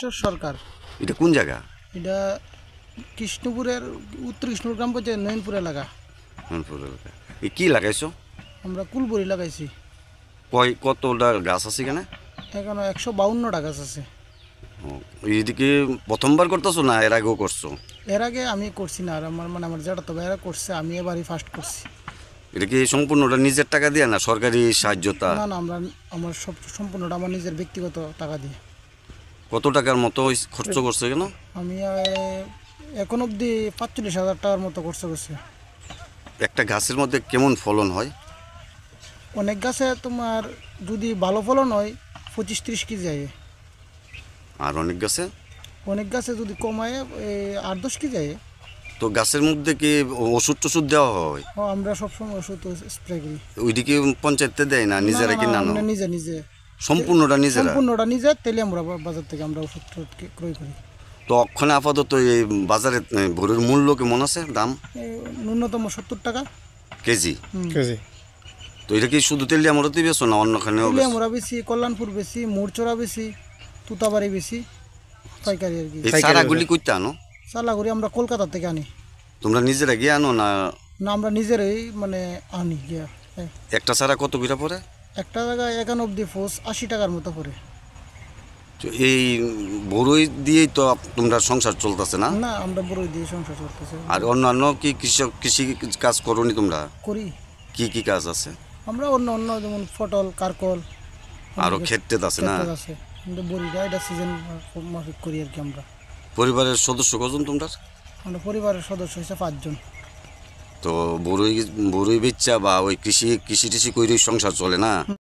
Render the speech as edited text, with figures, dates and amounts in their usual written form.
ঈশ্বর সরকার। এটা কোন জায়গা? এটা কৃষ্ণপুরের উত্তর কৃষ্ণপুর গ্রাম পঞ্চায়েত নয়নপুর এলাকা। নয়নপুর এলাকা। কি লাগাইছো? আমরা কুলবরি লাগাইছি। কতটা গাছ আছে এখানে? এখানে 152টা গাছ আছে। এইদিকে প্রথমবার করতেছো না এর আগেও করছো? এর আগে আমি করছি না, আর আমার জ্যাঠাতো ভাইরা করছে, আমি এবারই ফার্স্ট করছি। এটা কি সম্পূর্ণটা নিজের টাকা দিয়ে না সরকারি সাহায্যতা? না না, আমার সম্পূর্ণটা আমার নিজের ব্যক্তিগত টাকা দিয়ে। কত টাকার মতো খরচ করছে কেন? আমি এখন অবধি 45,000 টাকার মতো খরচ করছি। একটা গাছের মধ্যে কেমন ফলন হয়? অনেক গাছে তোমার যদি ভালো ফলন হয় 25-30 কেজি যায়। আর অনেক গাছে যদি কমায় 8-10 কেজি যায়। তো গাছের মধ্যে কি ওষুধ টষুধ দেওয়া হয়? আমরা সবসময় ওষুধ স্প্রে করি। ওইদিকে পঞ্চায়েতে দেয় না, নিজেরা কি? না, নিজে সম্পূর্ণটা নিজে তেলে আমরা বাজার থেকে আমরা ওষুধ ক্রয় করি। তো ওখানে আপাতত এই বাজারে ভুঁড়ির মূল্য কেমন আছে, দাম? ন্যূনতম 70 টাকা কেজি। কেজি। তো এটা কি শুধু তেলিয়ামুড়াতে বেছো না অন্যখানেও? তেলিয়ামুড়া বেশি, কল্যাণপুর বেশি, মোরচরা বেশি, তুতাবাড়ি বেশি, পাইকারি আর কি। এই চারাগুলি কইতে আনো? চালাগুড়ি আমরা কলকাতা থেকে আনি। তোমরা নিজেরা গিয়ে আনো না? না, আমরা নিজেরাই আনি গিয়া। একটা চারা কত করে পড়ে? একটা জায়গায় এখন অবধি 80 টাকার মতো পড়ে। তো এই বড়ই দিয়েই তো তোমরা সংসার চলতেছে না? না, আমরা বড়ই দিয়ে সংসার চলতেছে। আর অন্যান্য কি কৃষি কাজ করোনি তোমরা? করি। কি কাজ আছে? আমরা অন্য যেমন পটল, কারকল, আরো ক্ষেত্রে আছে না? কিন্তু বড়িটা এটা সিজন মাফিক করি আর কি। আমরা পরিবারের সদস্য কজন তোমরা? আমরা পরিবারের সদস্য হয়েছে 5 জন। তো বড়ই বেচা বা ওই কৃষি টিষি করে সংসার চলে না?